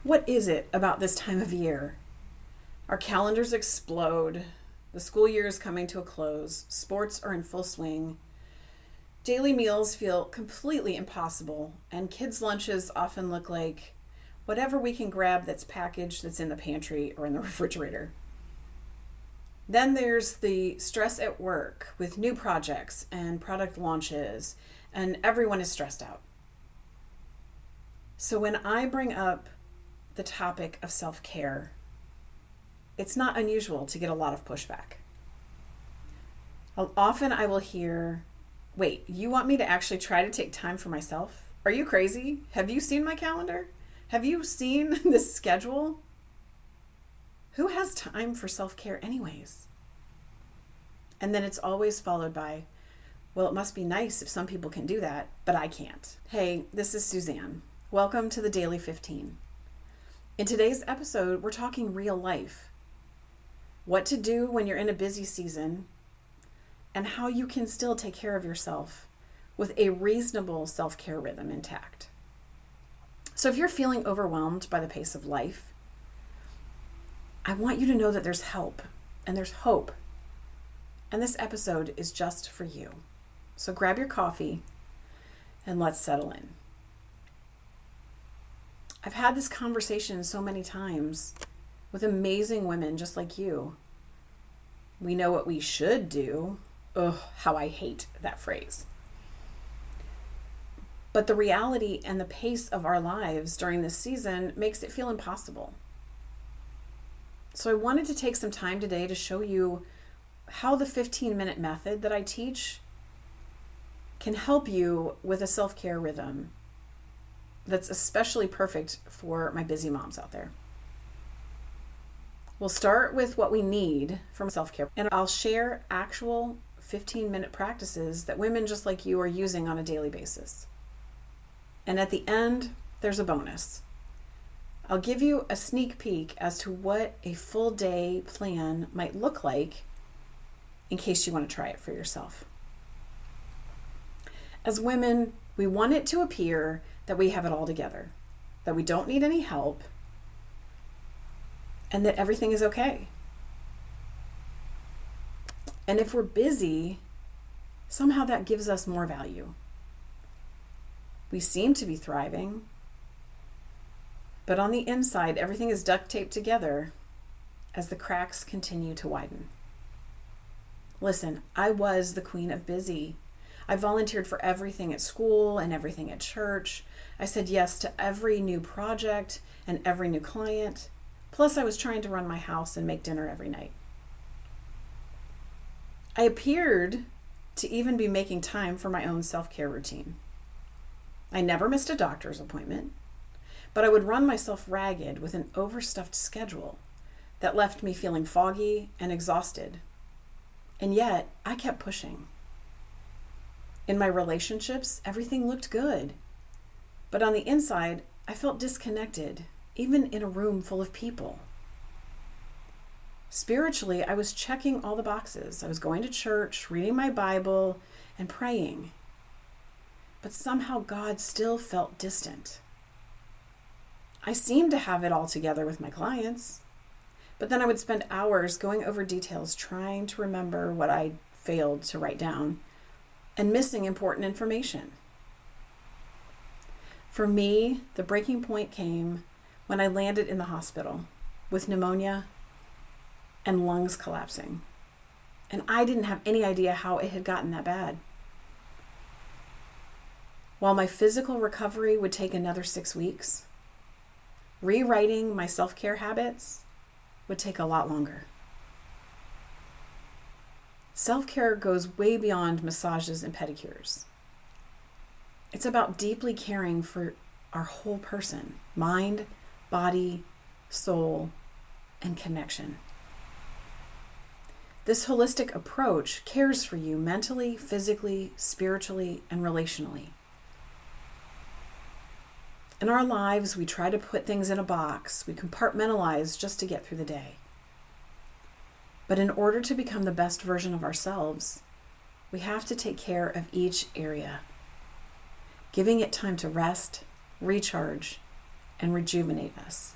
What is it about this time of year? Our calendars explode. The school year is coming to a close. Sports are in full swing. Daily meals feel completely impossible, and kids' lunches often look like whatever we can grab that's packaged that's in the pantry or in the refrigerator. Then there's the stress at work with new projects and product launches, and everyone is stressed out. So when I bring up the topic of self-care, it's not unusual to get a lot of pushback. Often I will hear, wait, you want me to actually try to take time for myself? Are you crazy? Have you seen my calendar? Have you seen this schedule? Who has time for self-care anyways? And then it's always followed by, well, it must be nice if some people can do that, but I can't. Hey, this is Suzanne. Welcome to the Daily 15. In today's episode, we're talking real life. What to do when you're in a busy season, and how you can still take care of yourself with a reasonable self-care rhythm intact. So if you're feeling overwhelmed by the pace of life, I want you to know that there's help and there's hope. And this episode is just for you. So grab your coffee and let's settle in. I've had this conversation so many times with amazing women just like you. We know what we should do. Ugh, how I hate that phrase. But the reality and the pace of our lives during this season makes it feel impossible. So I wanted to take some time today to show you how the 15-minute method that I teach can help you with a self-care rhythm that's especially perfect for my busy moms out there. We'll start with what we need from self-care, and I'll share actual 15-minute practices that women just like you are using on a daily basis. And at the end, there's a bonus. I'll give you a sneak peek as to what a full day plan might look like in case you want to try it for yourself. As women, we want it to appear that we have it all together, that we don't need any help, and that everything is okay. And if we're busy, somehow that gives us more value. We seem to be thriving, but on the inside, everything is duct taped together as the cracks continue to widen. Listen, I was the queen of busy. I volunteered for everything at school and everything at church. I said yes to every new project and every new client. Plus, I was trying to run my house and make dinner every night. I appeared to even be making time for my own self-care routine. I never missed a doctor's appointment, but I would run myself ragged with an overstuffed schedule that left me feeling foggy and exhausted. And yet, I kept pushing. In my relationships, everything looked good. But on the inside, I felt disconnected, even in a room full of people. Spiritually, I was checking all the boxes. I was going to church, reading my Bible, and praying. But somehow God still felt distant. I seemed to have it all together with my clients, but then I would spend hours going over details, trying to remember what I failed to write down, and missing important information. For me, the breaking point came when I landed in the hospital with pneumonia and lungs collapsing. And I didn't have any idea how it had gotten that bad. While my physical recovery would take another 6 weeks, rewriting my self-care habits would take a lot longer. Self-care goes way beyond massages and pedicures. It's about deeply caring for our whole person, mind, body, soul, and connection. This holistic approach cares for you mentally, physically, spiritually, and relationally. In our lives, we try to put things in a box. We compartmentalize just to get through the day. But in order to become the best version of ourselves, we have to take care of each area, giving it time to rest, recharge, and rejuvenate us.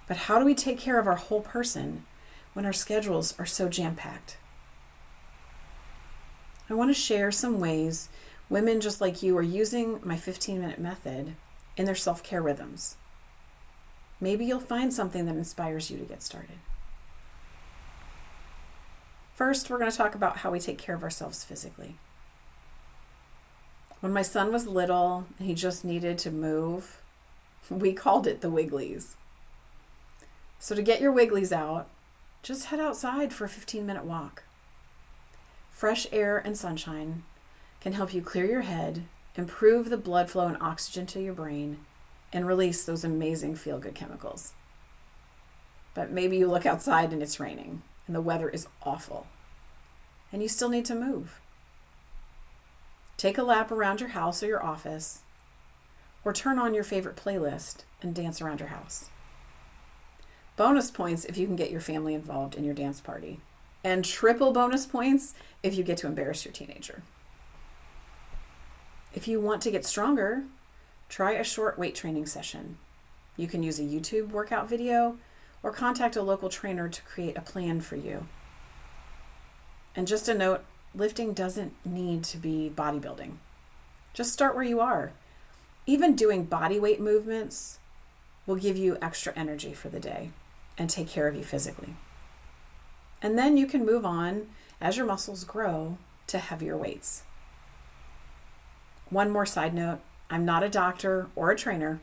But how do we take care of our whole person when our schedules are so jam-packed? I want to share some ways women just like you are using my 15-minute method in their self-care rhythms. Maybe you'll find something that inspires you to get started. First, we're going to talk about how we take care of ourselves physically. When my son was little and he just needed to move, we called it the wigglies. So to get your wigglies out, just head outside for a 15-minute walk. Fresh air and sunshine can help you clear your head, improve the blood flow and oxygen to your brain, and release those amazing feel-good chemicals. But maybe you look outside and it's raining and the weather is awful, and you still need to move. Take a lap around your house or your office, or turn on your favorite playlist and dance around your house. Bonus points if you can get your family involved in your dance party, and triple bonus points if you get to embarrass your teenager. If you want to get stronger, try a short weight training session. You can use a YouTube workout video or contact a local trainer to create a plan for you. And just a note, lifting doesn't need to be bodybuilding. Just start where you are. Even doing body weight movements will give you extra energy for the day and take care of you physically. And then you can move on as your muscles grow to heavier weights. One more side note, I'm not a doctor or a trainer,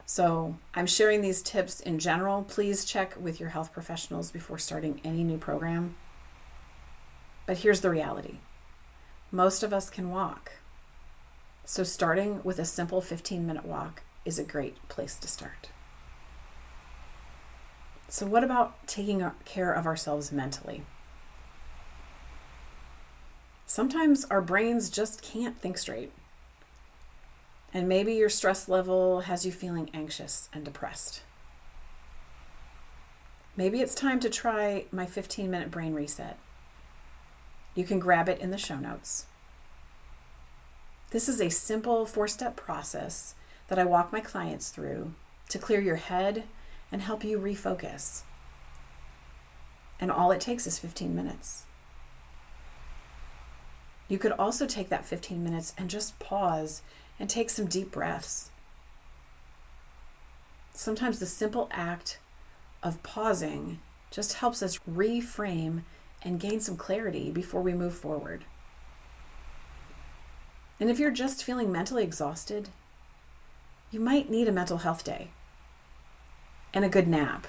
so I'm sharing these tips in general. Please check with your health professionals before starting any new program. But here's the reality. Most of us can walk. So starting with a simple 15-minute walk is a great place to start. So what about taking care of ourselves mentally? Sometimes our brains just can't think straight. And maybe your stress level has you feeling anxious and depressed. Maybe it's time to try my 15-minute brain reset. You can grab it in the show notes. This is a simple 4-step process that I walk my clients through to clear your head and help you refocus. And all it takes is 15 minutes. You could also take that 15 minutes and just pause and take some deep breaths. Sometimes the simple act of pausing just helps us reframe and gain some clarity before we move forward. And if you're just feeling mentally exhausted, you might need a mental health day and a good nap.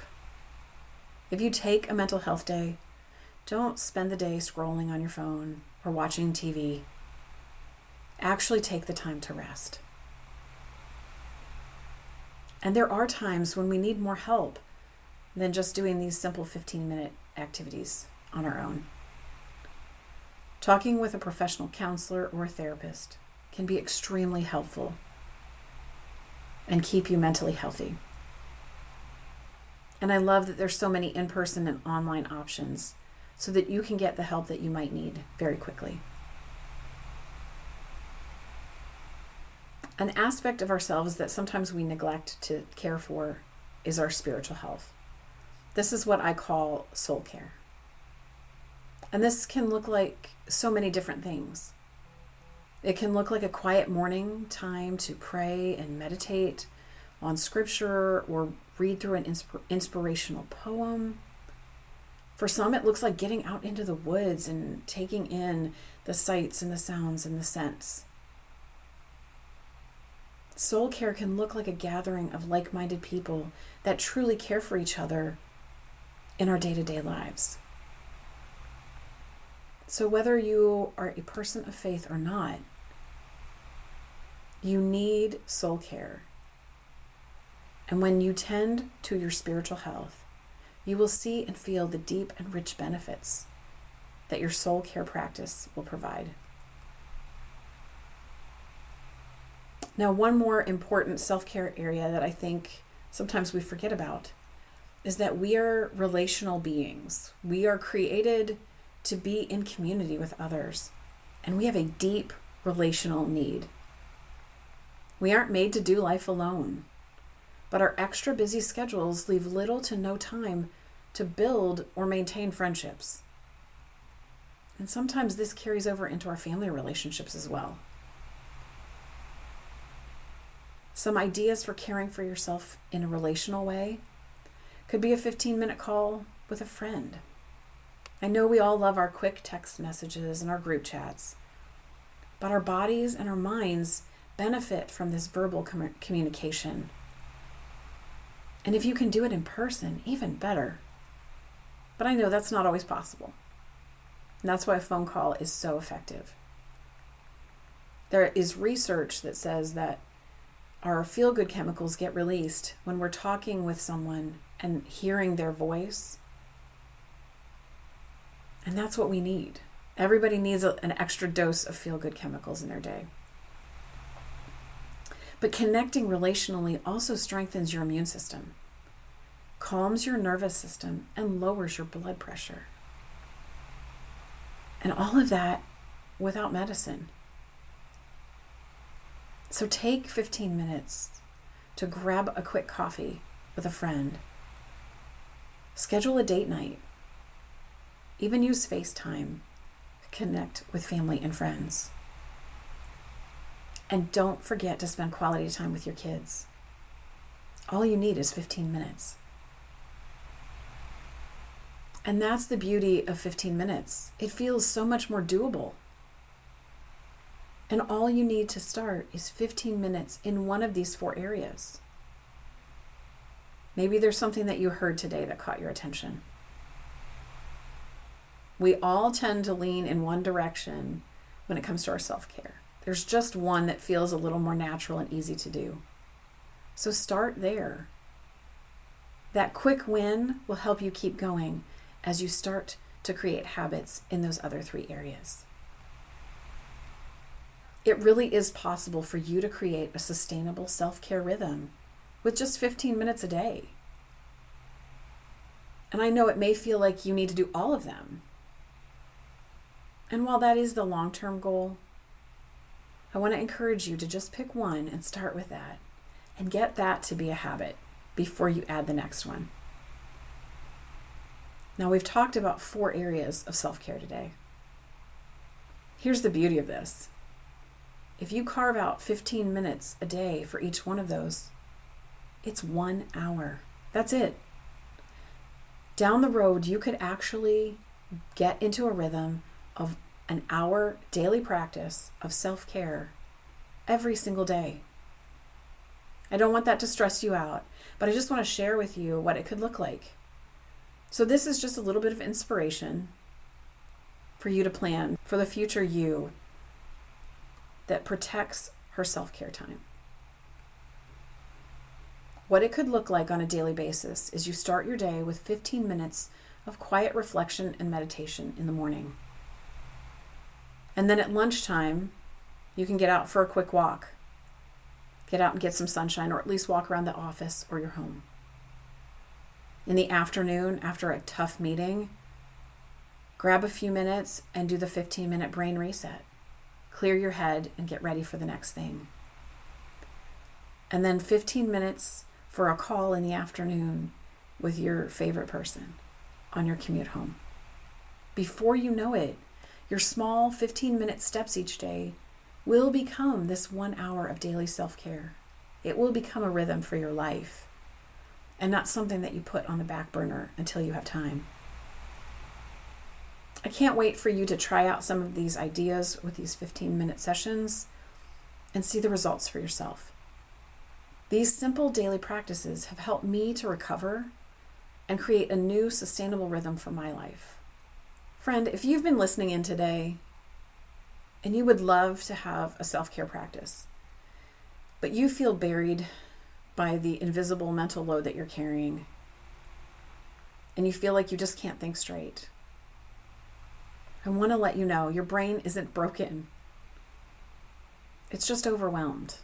If you take a mental health day, don't spend the day scrolling on your phone or watching TV. Actually take the time to rest. And there are times when we need more help than just doing these simple 15-minute activities on our own. Talking with a professional counselor or a therapist can be extremely helpful and keep you mentally healthy. And I love that there's so many in-person and online options so that you can get the help that you might need very quickly. An aspect of ourselves that sometimes we neglect to care for is our spiritual health. This is what I call soul care. And this can look like so many different things. It can look like a quiet morning time to pray and meditate on scripture or read through an inspirational poem. For some, it looks like getting out into the woods and taking in the sights and the sounds and the scents. Soul care can look like a gathering of like-minded people that truly care for each other in our day-to-day lives. So whether you are a person of faith or not, you need soul care. And when you tend to your spiritual health, you will see and feel the deep and rich benefits that your soul care practice will provide. Now, one more important self-care area that I think sometimes we forget about is that we are relational beings. We are created to be in community with others, and we have a deep relational need. We aren't made to do life alone. But our extra busy schedules leave little to no time to build or maintain friendships. And sometimes this carries over into our family relationships as well. Some ideas for caring for yourself in a relational way could be a 15-minute call with a friend. I know we all love our quick text messages and our group chats, but our bodies and our minds benefit from this verbal communication. And if you can do it in person, even better. But I know that's not always possible. And that's why a phone call is so effective. There is research that says that our feel-good chemicals get released when we're talking with someone and hearing their voice. And that's what we need. Everybody needs an extra dose of feel-good chemicals in their day. But connecting relationally also strengthens your immune system, calms your nervous system, and lowers your blood pressure. And all of that without medicine. So take 15 minutes to grab a quick coffee with a friend. Schedule a date night. Even use FaceTime to connect with family and friends. And don't forget to spend quality time with your kids. All you need is 15 minutes. And that's the beauty of 15 minutes. It feels so much more doable. And all you need to start is 15 minutes in one of these 4 areas. Maybe there's something that you heard today that caught your attention. We all tend to lean in one direction when it comes to our self-care. There's just one that feels a little more natural and easy to do. So start there. That quick win will help you keep going as you start to create habits in those other 3 areas. It really is possible for you to create a sustainable self-care rhythm with just 15 minutes a day. And I know it may feel like you need to do all of them. And while that is the long-term goal, I want to encourage you to just pick one and start with that and get that to be a habit before you add the next one. Now, we've talked about 4 areas of self-care today. Here's the beauty of this. If you carve out 15 minutes a day for each one of those, it's 1 hour. That's it. Down the road, you could actually get into a rhythm of an hour daily practice of self-care every single day. I don't want that to stress you out, but I just want to share with you what it could look like. So this is just a little bit of inspiration for you to plan for the future you that protects her self-care time. What it could look like on a daily basis is you start your day with 15 minutes of quiet reflection and meditation in the morning. And then at lunchtime, you can get out for a quick walk. Get out and get some sunshine, or at least walk around the office or your home. In the afternoon, after a tough meeting, grab a few minutes and do the 15-minute brain reset. Clear your head and get ready for the next thing. And then 15 minutes for a call in the afternoon with your favorite person on your commute home. Before you know it, your small 15-minute steps each day will become this 1 hour of daily self-care. It will become a rhythm for your life and not something that you put on the back burner until you have time. I can't wait for you to try out some of these ideas with these 15-minute sessions and see the results for yourself. These simple daily practices have helped me to recover and create a new sustainable rhythm for my life. Friend, if you've been listening in today and you would love to have a self-care practice, but you feel buried by the invisible mental load that you're carrying, and you feel like you just can't think straight, I want to let you know your brain isn't broken. It's just overwhelmed.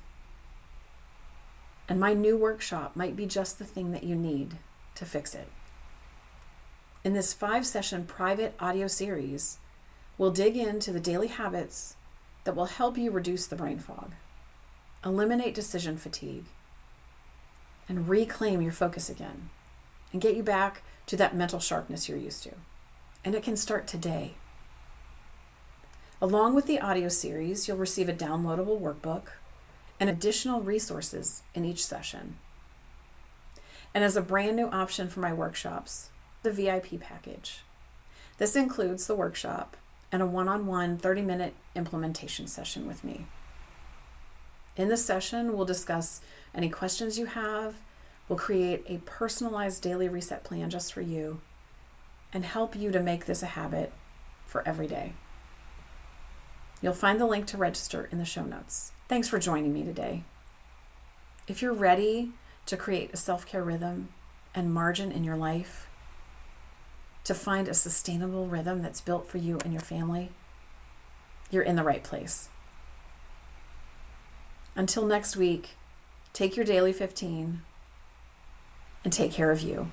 And my new workshop might be just the thing that you need to fix it. In this 5-session private audio series, we'll dig into the daily habits that will help you reduce the brain fog, eliminate decision fatigue, and reclaim your focus again and get you back to that mental sharpness you're used to. And it can start today. Along with the audio series, you'll receive a downloadable workbook and additional resources in each session. And as a brand new option for my workshops, the VIP package. This includes the workshop and a one-on-one 30-minute implementation session with me. In this session, we'll discuss any questions you have, we'll create a personalized daily reset plan just for you, and help you to make this a habit for every day. You'll find the link to register in the show notes. Thanks for joining me today. If you're ready to create a self-care rhythm and margin in your life, to find a sustainable rhythm that's built for you and your family, you're in the right place. Until next week, take your daily 15 and take care of you.